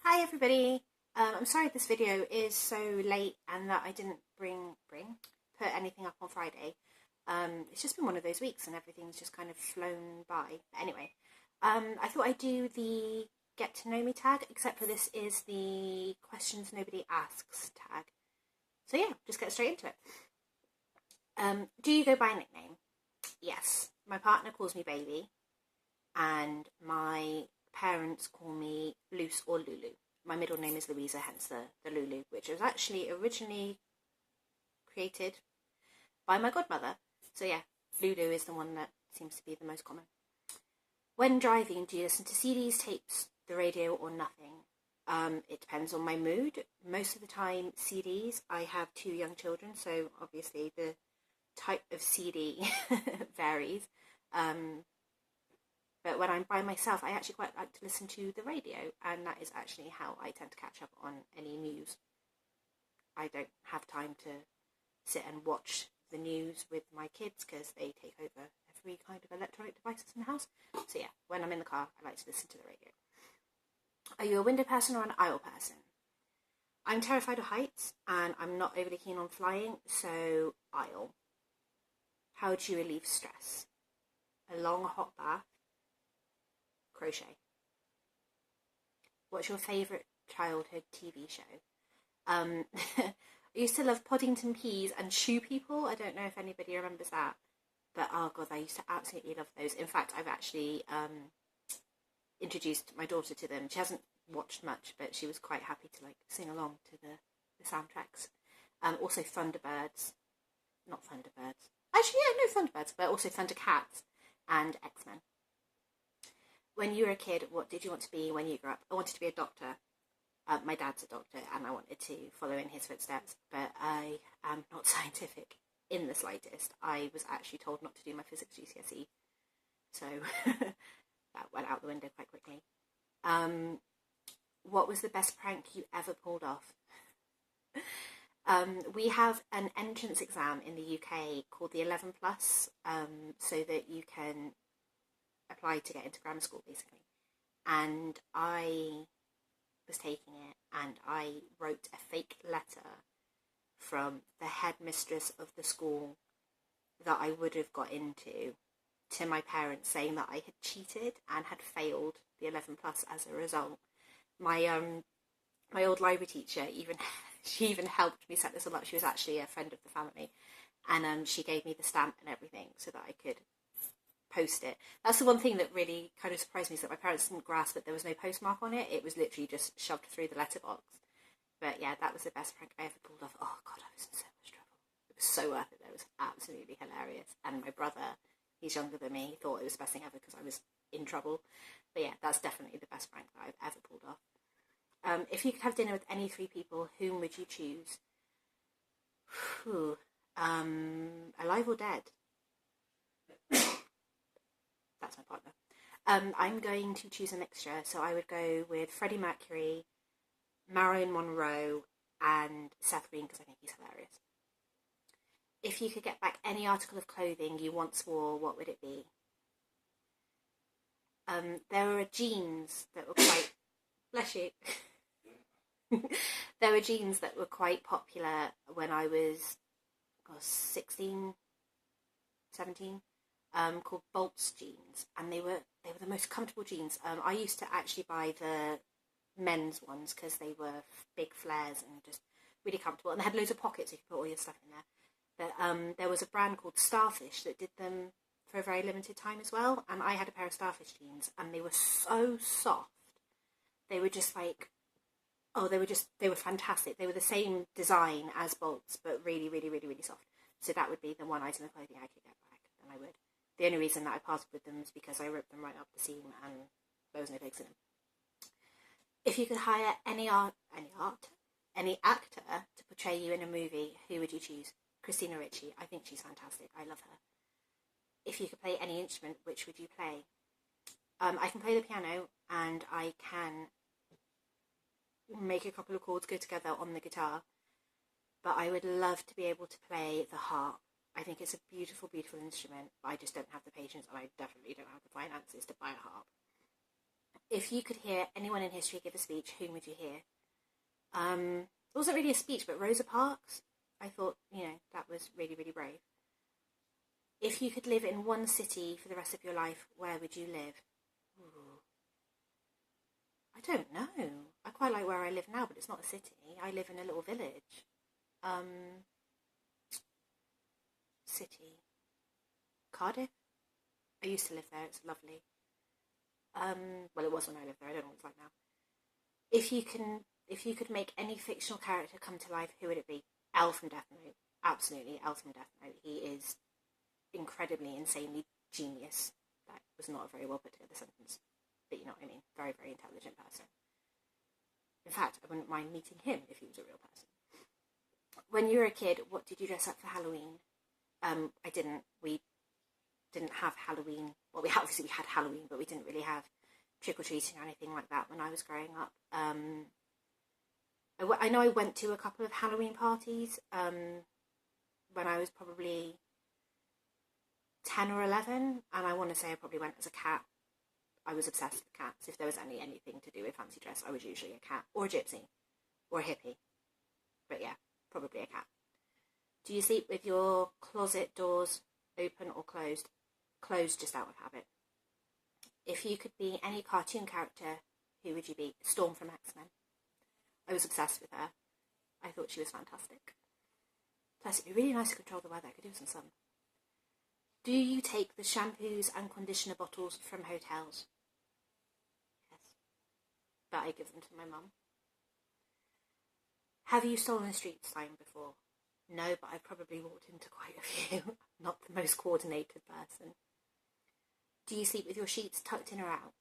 Hi everybody. I'm sorry this video is so late and that I didn't put anything up on Friday. It's just been one of those weeks and everything's just kind of flown by. But anyway, I thought I'd do the get to know me tag, except for this is the questions nobody asks tag. So yeah, just get straight into it. Do you go by a nickname? Yes. My partner calls me Baby and my parents call me Luce or Lulu. My middle name is Louisa, hence the Lulu, which was actually originally created by my godmother. So yeah, Lulu is the one that seems to be the most common. When driving, do you listen to CDs, tapes, the radio, or nothing? It depends on my mood. Most of the time, CDs. I have 2 young children, so obviously the type of CD varies. But when I'm by myself, I actually quite like to listen to the radio, and that is actually how I tend to catch up on any news. I don't have time to sit and watch the news with my kids because they take over every kind of electronic devices in the house. So yeah, when I'm in the car, I like to listen to the radio. Are you a window person or an aisle person? I'm terrified of heights, and I'm not overly keen on flying, so aisle. How do you relieve stress? A long hot bath. Crochet. What's your favourite childhood TV show? I used to love Poddington Peas and Shoe People. I don't know if anybody remembers that, but oh god, I used to absolutely love those. In fact, I've actually introduced my daughter to them. She hasn't watched much, but she was quite happy to like sing along to the soundtracks. Also Thunderbirds, not Thunderbirds. Actually, yeah, no Thunderbirds, but also Thundercats and X-Men. When you were a kid, what did you want to be when you grew up? I wanted to be a doctor. My dad's a doctor and I wanted to follow in his footsteps, but I am not scientific in the slightest. I was actually told not to do my physics GCSE, so that went out the window quite quickly. What was the best prank you ever pulled off? We have an entrance exam in the UK called the 11 Plus, so that you can apply to get into grammar school, basically. And I was taking it, and I wrote a fake letter from the headmistress of the school that I would have got into to my parents, saying that I had cheated and had failed the 11 Plus as a result. My old library teacher she even helped me set this all up. She was actually a friend of the family, and she gave me the stamp and everything so that I could post it. That's the one thing that really kind of surprised me, is that my parents didn't grasp that there was no postmark on it. It was literally just shoved through the letterbox. But yeah, that was the best prank I ever pulled off. Oh god, I was in so much trouble. It was so worth it though. It was absolutely hilarious. And my brother, he's younger than me, he thought it was the best thing ever because I was in trouble. But yeah, that's definitely the best prank that I've ever pulled off. If you could have dinner with any 3 people, whom would you choose? Alive or dead? That's my partner. I'm going to choose a mixture, so I would go with Freddie Mercury, Marilyn Monroe, and Seth Green because I think he's hilarious. If you could get back any article of clothing you once wore, what would it be? There were jeans that were quite... Bless you. There were jeans that were quite popular when I was 16, 17, called Bolts jeans, and they were the most comfortable jeans. I used to actually buy the men's ones because they were big flares and just really comfortable, and they had loads of pockets so you could put all your stuff in there. But there was a brand called Starfish that did them for a very limited time as well, and I had a pair of Starfish jeans, and they were so soft. They were just like, they were fantastic. They were the same design as Bolts, but really, really, really, really soft. So that would be the one item of clothing I could get back, and I would. The only reason that I parted with them is because I ripped them right up the seam and there was no legs in them. If you could hire any actor to portray you in a movie, who would you choose? Christina Ricci. I think she's fantastic. I love her. If you could play any instrument, which would you play? I can play the piano, and I can make a couple of chords go together on the guitar, but I would love to be able to play the harp. I think it's a beautiful, beautiful instrument, but I just don't have the patience, and I definitely don't have the finances to buy a harp. If you could hear anyone in history give a speech, whom would you hear? It wasn't really a speech, but Rosa Parks. I thought, that was really, really brave. If you could live in one city for the rest of your life, where would you live? Ooh. I don't know. I quite like where I live now, but it's not a city. I live in a little village. City. Cardiff? I used to live there. It's lovely. Well, it was when I lived there. I don't know what it's like now. If you could make any fictional character come to life, who would it be? Elle from Death Note. Absolutely, Elle from Death Note. He is incredibly, insanely genius. That was not a very well put together sentence, but you know what I mean. Very, very intelligent person. In fact, I wouldn't mind meeting him if he was a real person. When you were a kid, what did you dress up for Halloween? I didn't. We didn't have Halloween. Well, we had Halloween, but we didn't really have trick-or-treating or anything like that when I was growing up. I know I went to a couple of Halloween parties when I was probably 10 or 11, and I want to say I probably went as a cat. I was obsessed with cats. If there was anything to do with fancy dress, I was usually a cat, or a gypsy, or a hippie. But yeah, probably a cat. Do you sleep with your closet doors open or closed? Closed, just out of habit. If you could be any cartoon character, who would you be? Storm from X-Men. I was obsessed with her. I thought she was fantastic. Plus, it'd be really nice to control the weather. I could do some sun. Do you take the shampoos and conditioner bottles from hotels? Yes. But I give them to my mum. Have you stolen a street sign before? No, but I've probably walked into quite a few. Not the most coordinated person. Do you sleep with your sheets tucked in or out?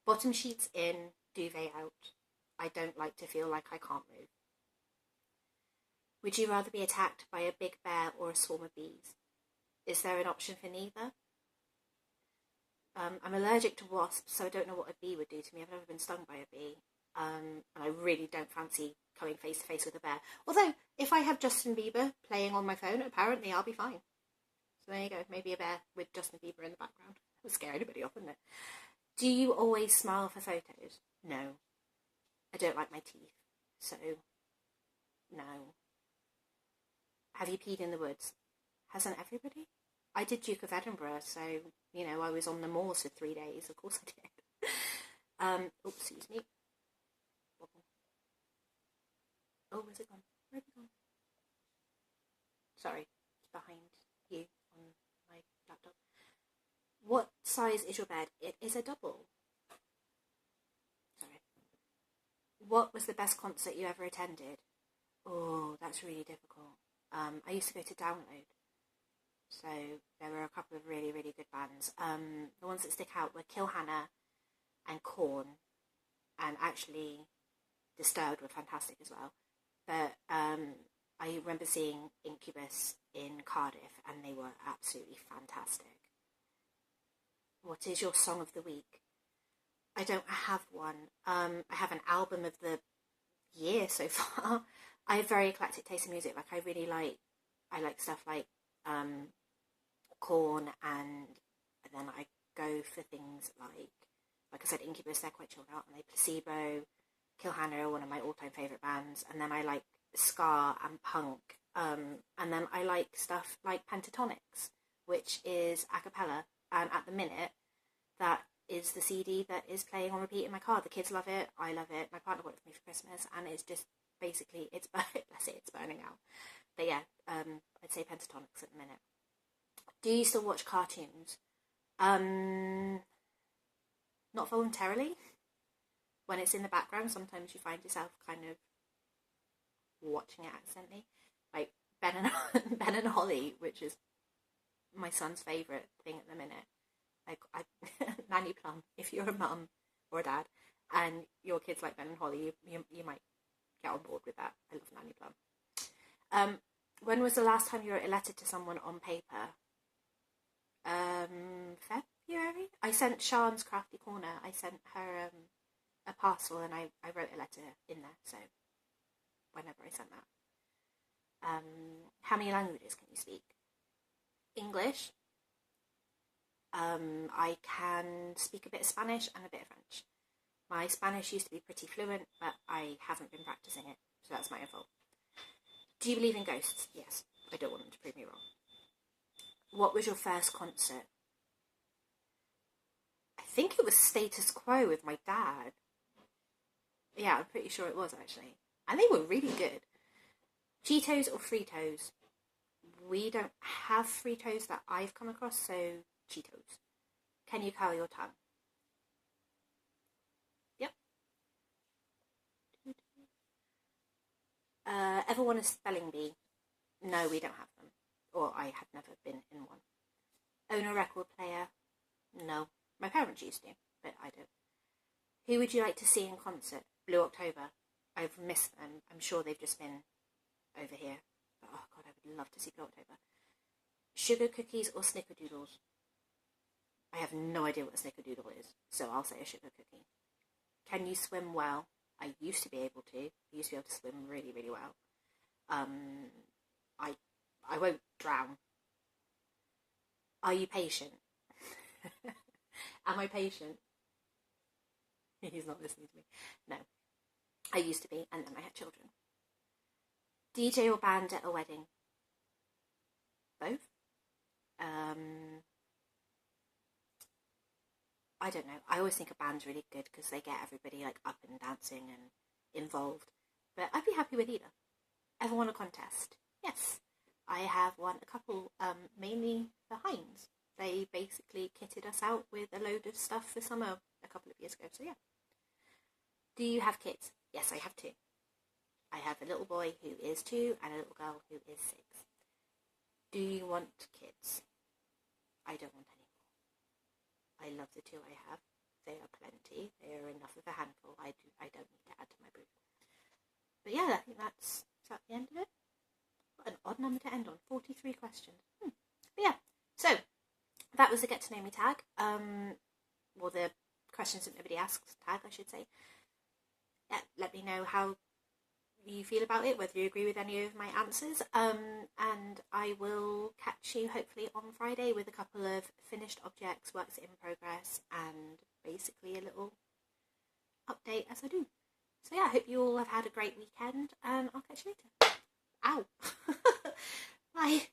Bottom sheets in, duvet out. I don't like to feel like I can't move. Would you rather be attacked by a big bear or a swarm of bees? Is there an option for neither? I'm allergic to wasps, so I don't know what a bee would do to me. I've never been stung by a bee. And I really don't fancy coming face to face with a bear. Although, if I have Justin Bieber playing on my phone, apparently I'll be fine. So there you go, maybe a bear with Justin Bieber in the background. It would scare anybody off, wouldn't it? Do you always smile for photos? No. I don't like my teeth, so no. Have you peed in the woods? Hasn't everybody? I did Duke of Edinburgh, so, I was on the moors for 3 days. Of course I did. Excuse me. Oh, where's it gone? Where's it gone? Sorry, it's behind you on my laptop. What size is your bed? It is a double. Sorry. What was the best concert you ever attended? Oh, that's really difficult. I used to go to Download. So there were a couple of really, really good bands. The ones that stick out were Kill Hannah and Korn. And actually, Disturbed were fantastic as well. But I remember seeing Incubus in Cardiff, and they were absolutely fantastic. What is your song of the week? I don't have one. I have an album of the year so far. I have very eclectic taste in music. Like, I like stuff like Korn, and then I go for things like I said, Incubus, they're quite chilled out, and they Placebo, Kill Hannah are one of my all-time favourite bands, and then I like ska and punk, and then I like stuff like Pentatonics, which is a cappella, and at the minute, that is the CD that is playing on repeat in my car. The kids love it, I love it, my partner bought it for me for Christmas, and it's just, basically, it's burning out. But yeah, I'd say Pentatonics at the minute. Do you still watch cartoons? Not voluntarily. When it's in the background, sometimes you find yourself kind of watching it accidentally. Like Ben and Holly, which is my son's favourite thing at the minute. Like, Nanny Plum, if you're a mum or a dad and your kids like Ben and Holly, you might get on board with that. I love Nanny Plum. When was the last time you wrote a letter to someone on paper? February? I sent Sian's Crafty Corner. I sent her a parcel, and I wrote a letter in there, so whenever I sent that. How many languages can you speak? English. I can speak a bit of Spanish and a bit of French. My Spanish used to be pretty fluent, but I haven't been practicing it, so that's my own fault. Do you believe in ghosts? Yes. I don't want them to prove me wrong. What was your first concert? I think it was Status Quo with my dad. Yeah, I'm pretty sure it was, actually. And they were really good. Cheetos or Fritos? We don't have Fritos that I've come across, so Cheetos. Can you curl your tongue? Yep. Ever won a spelling bee? No, we don't have them. Or I have never been in one. Own a record player? No. My parents used to, but I don't. Who would you like to see in concert? Blue October. I've missed them. I'm sure they've just been over here. But, oh God, I would love to see Blue October. Sugar cookies or snickerdoodles? I have no idea what a snickerdoodle is, so I'll say a sugar cookie. Can you swim well? I used to be able to. I used to be able to swim really, really well. I won't drown. Are you patient? Am I patient? He's not listening to me. No. I used to be, and then I had children. DJ or band at a wedding? Both. I don't know. I always think a band's really good because they get everybody like up and dancing and involved. But I'd be happy with either. Ever won a contest? Yes. I have won a couple, mainly the Heinz. They basically kitted us out with a load of stuff for summer a couple of years ago, so yeah. Do you have kids? Yes, I have 2. I have a little boy who is 2 and a little girl who is 6. Do you want kids? I don't want any more. I love the 2 I have. They are plenty. They are enough of a handful. I don't need to add to my brood. But yeah, I think is that the end of it? What an odd number to end on. 43 questions. But yeah, so that was the Get to Know Me tag. Well, the questions that nobody asks tag, I should say. Yeah, let me know how you feel about it, whether you agree with any of my answers, and I will catch you hopefully on Friday with a couple of finished objects, works in progress, and basically a little update as I do. So yeah, I hope you all have had a great weekend, and I'll catch you later. Ow! Bye!